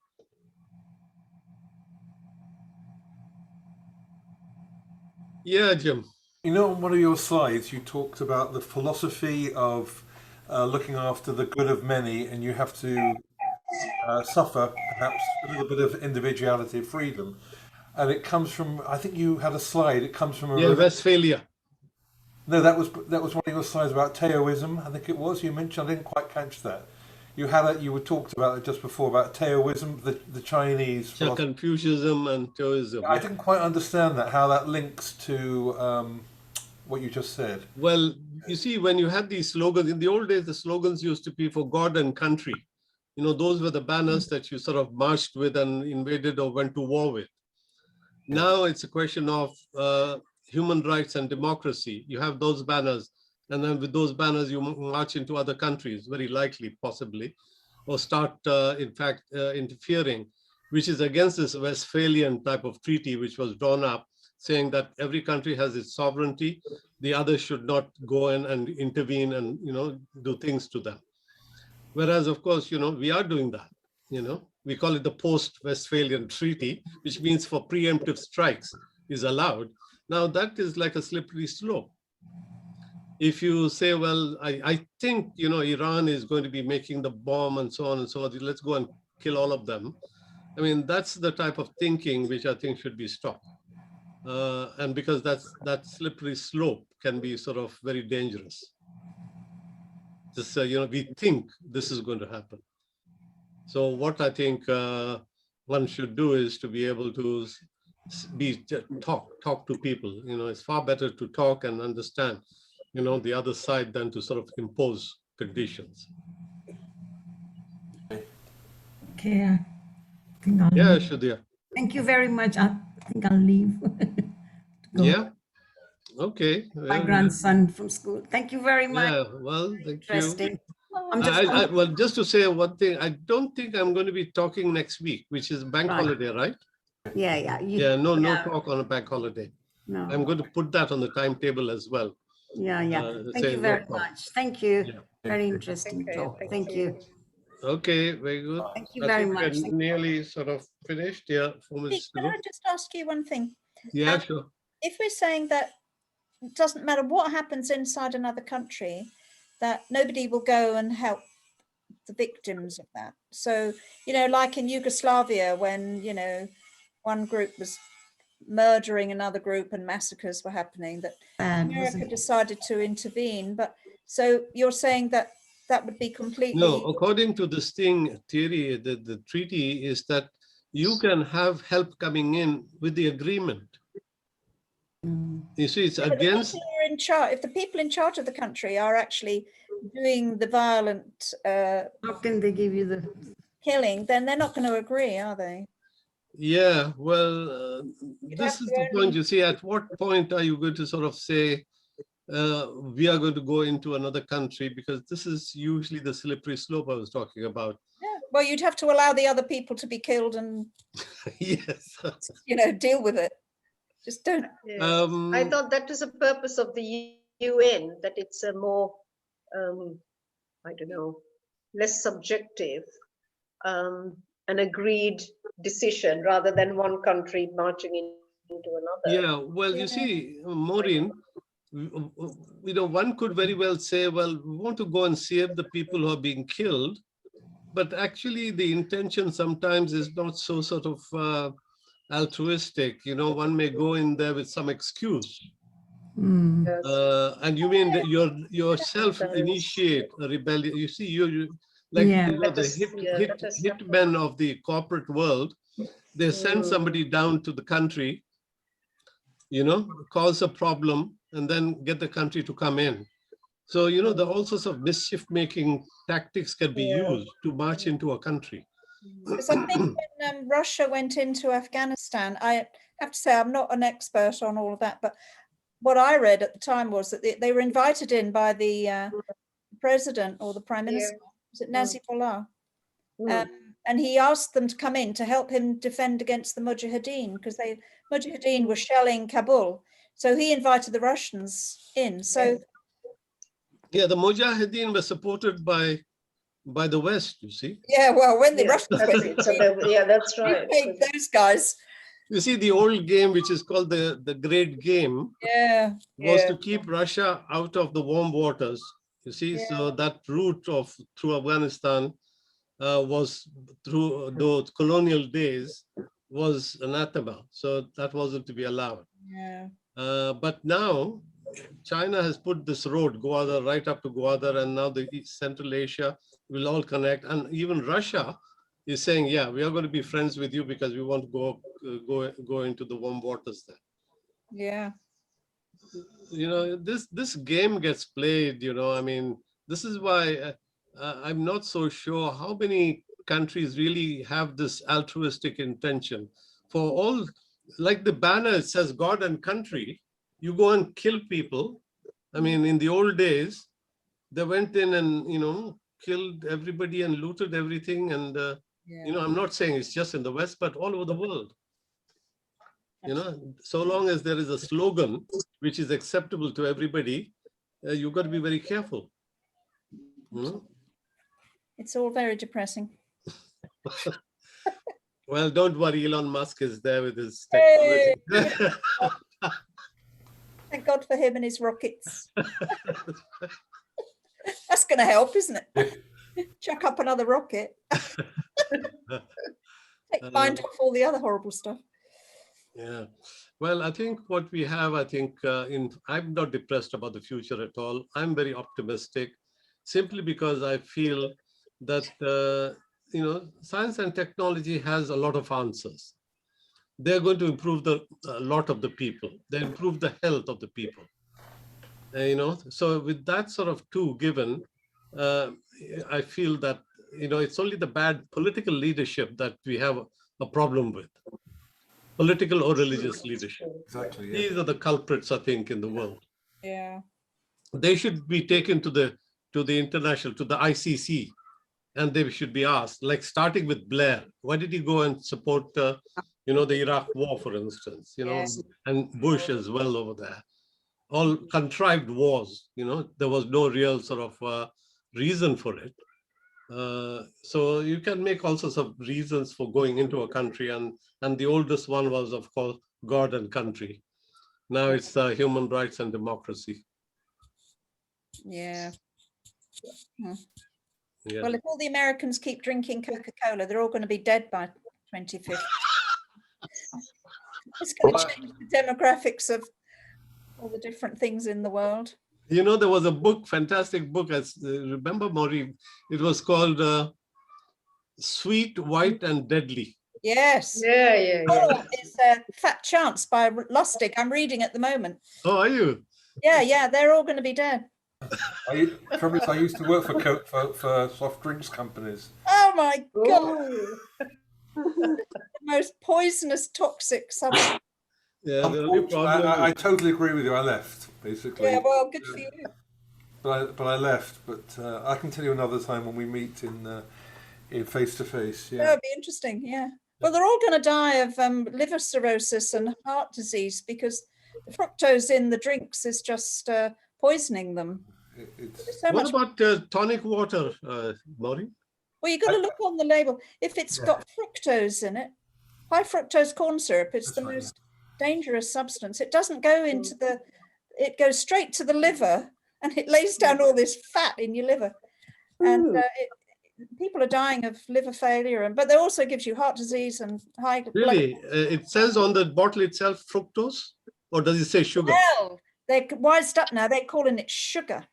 Yeah, Jim. On one of your slides, you talked about the philosophy of looking after the good of many, and you have to suffer perhaps a little bit of individuality freedom. and it comes from, I think you had a slide, it comes from a Yeah, river. Westphalia. No, that was one of your slides about Taoism, I think it was, you mentioned, I didn't quite catch that. You were talked about it just before about Taoism, the Chinese Yeah, philosophy. Confucianism and Taoism. I Yeah. didn't quite understand that, how that links to what you just said. Well, you see, when you had these slogans, in the old days, the slogans used to be for God and country. You know, those were the banners that you sort of marched with and invaded or went to war with. Now it's a question of human rights and democracy. You have those banners, and then with those banners, you march into other countries, very likely, possibly, or start, in fact, interfering, which is against this Westphalian type of treaty, which was drawn up, saying that every country has its sovereignty. The others should not go in and intervene and, you know, do things to them. Whereas, of course, you know, we are doing that. You know, we call it the post-Westphalian Treaty, which means for preemptive strikes is allowed. Now that is like a slippery slope. If you say, well, I think, you know, Iran is going to be making the bomb and so on and so on, let's go and kill all of them. I mean, that's the type of thinking which I think should be stopped. And because that slippery slope can be sort of very dangerous. Just, you know, we think this is going to happen. So what I think one should do is to be able to talk to people. You know, it's far better to talk and understand, you know, the other side than to sort of impose conditions. Okay, I think I'll Yeah, leave. Shudhya. Thank you very much. I think I'll leave. Go. Yeah. Okay. My Well, grandson from school. Thank you very much. yeah. Well, thank you. Interesting. I'm just Well, just to say one thing, I don't think I'm going to be talking next week, which is bank Right. holiday, right? yeah. Yeah. No talk on a bank holiday. No. I'm going to put that on the timetable as well. Yeah. Thank Say you no very talk. much. Thank you. Yeah. Very interesting Okay, talk. thank Thank you. you. Okay, very good. Thank you I very think much. we're Thank you. nearly sort of finished. Yeah, 4 Pete, minutes to can go. I just ask you one thing? Yeah, sure. If we're saying that it doesn't matter what happens inside another country, that nobody will go and help the victims of that. So, you know, like in Yugoslavia, when, you know, one group was murdering another group and massacres were happening, that Bad, America wasn't it? decided to intervene. But so you're saying that that would be completely... No, according to this theory, the treaty is that you can have help coming in with the agreement. Mm. You see, it's Yeah, but the against... people who are in charge, if the people in charge of the country are actually doing the violent How can they give you the... killing, then they're not going to agree, are they? Yeah, well, You'd this have is to the point. only- You see, at what point are you going to sort of say, we are going to go into another country? Because this is usually the slippery slope I was talking about. Yeah. Well, you'd have to allow the other people to be killed and, Yes. you know, deal with it. Just don't. Yes. Um, I thought that was a purpose of the UN, that it's a more, I don't know, less subjective, an agreed decision rather than one country marching into another. Yeah, well, you Yeah. see, Maureen, you know, one could very well say, well, we want to go and save the people who are being killed, but actually the intention sometimes is not so sort of altruistic. You know, one may go in there with some excuse. Mm. Yes. And you mean that yourself Sometimes. initiate a rebellion? You see, you like, Yeah. you know, That the is- yeah, that is hitmen of the corporate world, they send somebody down to the country, you know, cause a problem, and then get the country to come in. So, you know, all sorts of mischief-making tactics can be Yeah. used to march into a country. Because I think when Russia went into Afghanistan, I have to say I'm not an expert on all of that, but what I read at the time was that they were invited in by the president or the prime minister, was it Nazibullah? And he asked them to come in to help him defend against the Mujahideen, because Mujahideen were shelling Kabul. So he invited the Russians in. So Yeah, the Mujahideen were supported by the West, you see. yeah, well, when the Yes, Russians that's went it. So yeah, that's in, right. we paid those guys. You see, the old game, which is called the Great Game, Yeah. was to keep Russia out of the warm waters. You see, Yeah. so that route through Afghanistan was through those colonial days, was anathema. So that wasn't to be allowed. Yeah. But now China has put this road, Gwadar, right up to Gwadar, and now the Central Asia will all connect. And even Russia is saying, yeah, we are going to be friends with you because we want to go into the warm waters there. Yeah. You know, this game gets played, you know, I mean, this is why I'm not so sure how many countries really have this altruistic intention for all, like the banner, it says God and country, you go and kill people. I mean, in the old days, they went in and, you know, killed everybody and looted everything. And, you know, I'm not saying it's just in the West, but all over the world. You know, so long as there is a slogan which is acceptable to everybody, you've got to be very careful. It's all very depressing. Well, don't worry, Elon Musk is there with his technology. Hey! Thank God for him and his rockets. That's going to help, isn't it? Chuck up another rocket. Take mind off all the other horrible stuff. Yeah. Well, I think what we have, I'm not depressed about the future at all. I'm very optimistic, simply because I feel that, you know, science and technology has a lot of answers. They're going to improve a lot of the people. They improve the health of the people. You know, so with that sort of two given, I feel that, you know, it's only the bad political leadership that we have a problem with. Political or religious leadership. Exactly. Yeah. These are the culprits, I think, in the world. Yeah. They should be taken to the international, to the ICC, and they should be asked, like starting with Blair, why did he go and support, you know, the Iraq war, for instance, you know, Yes. and Bush as well over there. All contrived wars, you know, there was no real sort of reason for it. So you can make all sorts of reasons for going into a country, and the oldest one was, of course, God and country. Now it's human rights and democracy. Yeah. Yeah. Well, if all the Americans keep drinking Coca-Cola, they're all going to be dead by 2050. It's going to change the demographics of all the different things in the world. You know, there was a book, fantastic book. I remember, Maureen, it was called Sweet, White and Deadly. Yes. Yeah. Oh, it's Fat Chance by Lustig. I'm reading at the moment. Oh, are you? Yeah, they're all going to be dead. I used to work for soft drinks companies. Oh my God. Oh. The most poisonous, toxic substance. Yeah, the only problem I totally agree with you. I left, basically. Yeah, well, good for you. But I left. But I can tell you another time when we meet in face to face. Yeah. That would be interesting. Yeah. Well, they're all going to die of liver cirrhosis and heart disease because the fructose in the drinks is just poisoning them. what about tonic water, Maureen? Well, you've got to look on the label. If it's got fructose in it, high fructose corn syrup, it's the most dangerous substance. It doesn't go into it goes straight to the liver and it lays down all this fat in your liver. And people are dying of liver failure, but it also gives you heart disease and high Really? It says on the bottle itself fructose, or does it say sugar? Well, they're wised up now. They're calling it sugar.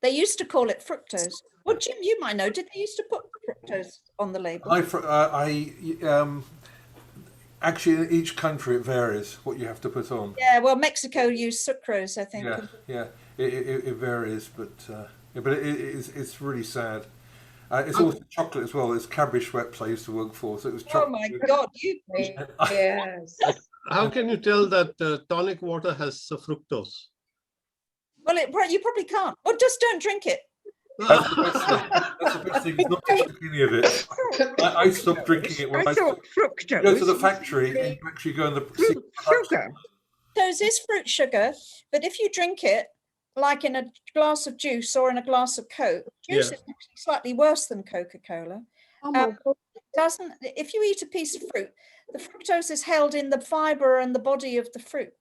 They used to call it fructose. Well, Jim, you might know. Did they used to put fructose on the label? Actually, in each country it varies what you have to put on. Yeah, well, Mexico used sucrose, I think. Yeah, it varies, but it's really sad. It's also chocolate as well. It's Cadbury Schweppes I used to work for, so it was chocolate. Oh my God, you. Yes. How can you tell that tonic water has fructose? Well, you probably can't. Well, just don't drink it. That's the best thing. Is not to drink any of it. I stopped drinking it when I thought fructose. go to the factory and you actually go in the Sugar. Fructose is fruit sugar, but if you drink it, like in a glass of juice or in a glass of Coke, juice is actually slightly worse than Coca-Cola. Oh my God. If you eat a piece of fruit, the fructose is held in the fiber and the body of the fruit.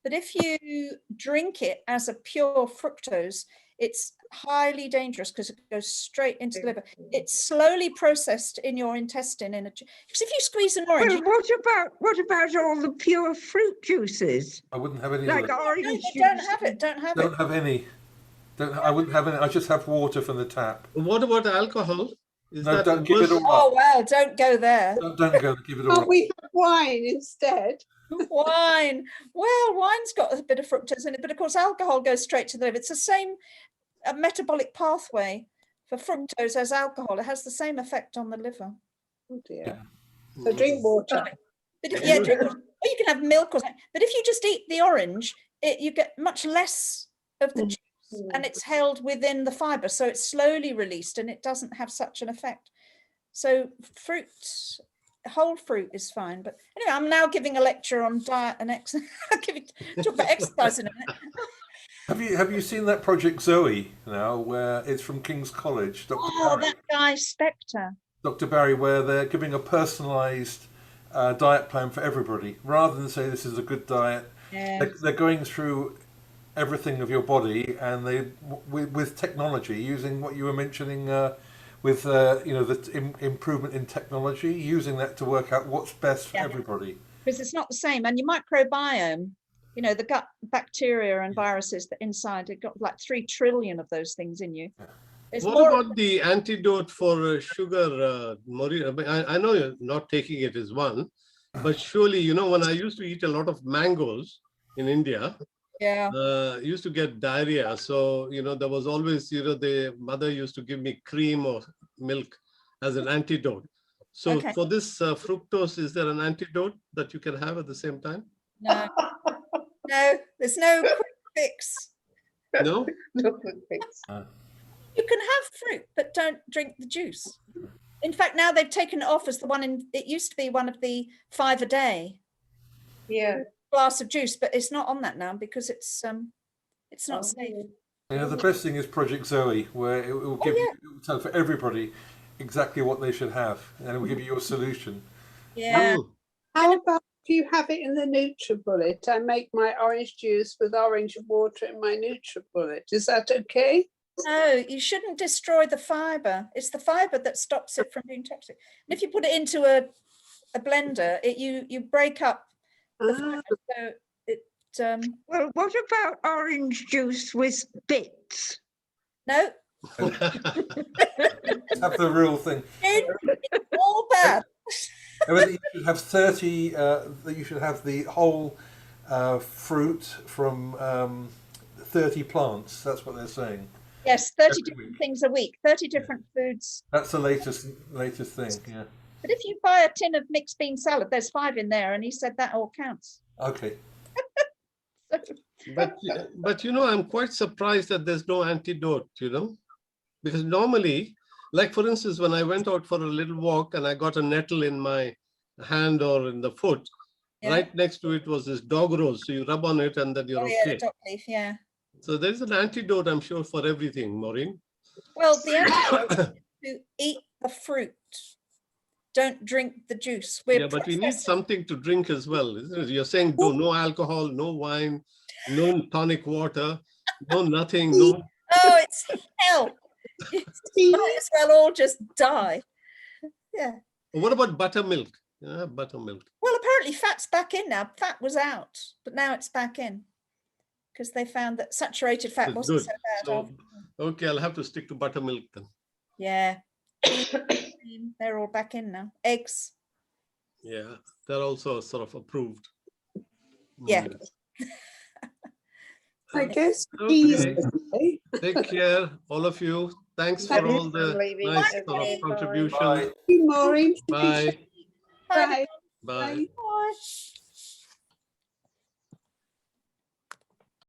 But if you drink it as a pure fructose, it actually acts It's highly dangerous because it goes straight into the liver. It's slowly processed in your intestine because if you squeeze an orange, Well, what about all the pure fruit juices? I wouldn't have any Like of that. orange no, juice. they don't have it. Don't have Don't it. have any. I wouldn't have any. I just have water from the tap. What about alcohol? Is No, that don't give it worse? all Oh up. well, don't go there. Don't go. Give it all Can't up. we have wine instead? Wine. Well, wine's got a bit of fructose in it, but of course, alcohol goes straight to the liver. It's the same metabolic pathway for fructose as alcohol. It has the same effect on the liver. Oh dear. So drink water. But if, yeah, drink water. Or you can have milk or something. But if you just eat the orange, you get much less of the juice, and it's held within the fiber, so it's slowly released, and it doesn't have such an effect. So whole fruit is fine. But anyway, I'm now giving a lecture on diet and exercise. I'll talk about exercise in a minute. Have you seen that Project Zoe now, where it's from King's College, Dr. Oh, Barry, that guy Spectre. Dr. Barry, where they're giving a personalised diet plan for everybody, rather than say this is a good diet. Yeah. They're going through everything of your body, and with technology, using what you were mentioning with the improvement in technology, using that to work out what's best for everybody. Because it's not the same. And your microbiome, the gut bacteria and viruses that inside, it got like 3 trillion of those things in you. It's What more about the antidote for sugar, Maureen? I know you're not taking it as one, but surely, when I used to eat a lot of mangoes in India, used to get diarrhea. So, there was always, the mother used to give me cream or milk as an antidote. So for this fructose, is there an antidote that you can have at the same time? no, there's no quick fix. No? No quick fix. You can have fruit, but don't drink the juice. In fact, now they've taken it off as it used to be one of the 5 a day. Yeah. Glass of juice, but it's not on that now because it's not safe. The best thing is Project Zoe, where it will give it will tell for everybody exactly what they should have, and it will give you your solution. Yeah. How about if you have it in the NutriBullet? I make my orange juice with orange water in my NutriBullet. Is that okay? No, you shouldn't destroy the fiber. It's the fiber that stops it from being toxic. And if you put it into a blender, you break up the fiber, so it. Well, what about orange juice with bits? No, Have the real thing. it's all bad. You should have 30. You should have the whole fruit from 30 plants. That's what they're saying. Yes, 30 different things a week, 30 different foods. That's the latest thing. Yeah. But if you buy a tin of mixed bean salad, there's 5 in there, and he said that all counts. Okay. But I'm quite surprised that there's no antidote, because normally, like for instance, when I went out for a little walk and I got a nettle in my hand or in the foot, right next to it was this dog rose. So you rub on it and then you're okay. The dock leaf, So there's an antidote, I'm sure, for everything, Maureen. Well, the antidote is to eat the fruit. Don't drink the juice. But we need something to drink as well, isn't it? You're saying no alcohol, no wine, no tonic water, no nothing, no. Oh, it's hell. You might as well all just die. Yeah. What about buttermilk? Buttermilk. Well, apparently fat's back in now. Fat was out, but now it's back in because they found that saturated fat wasn't so bad. So, okay, I'll have to stick to buttermilk then. Yeah. They're all back in now. Eggs. Yeah, they're also sort of approved. Yeah. I guess. Okay. Take care, all of you. Thanks for all the nice sort of contributions. Bye. Maureen. Bye. Bye. Bye. Bye.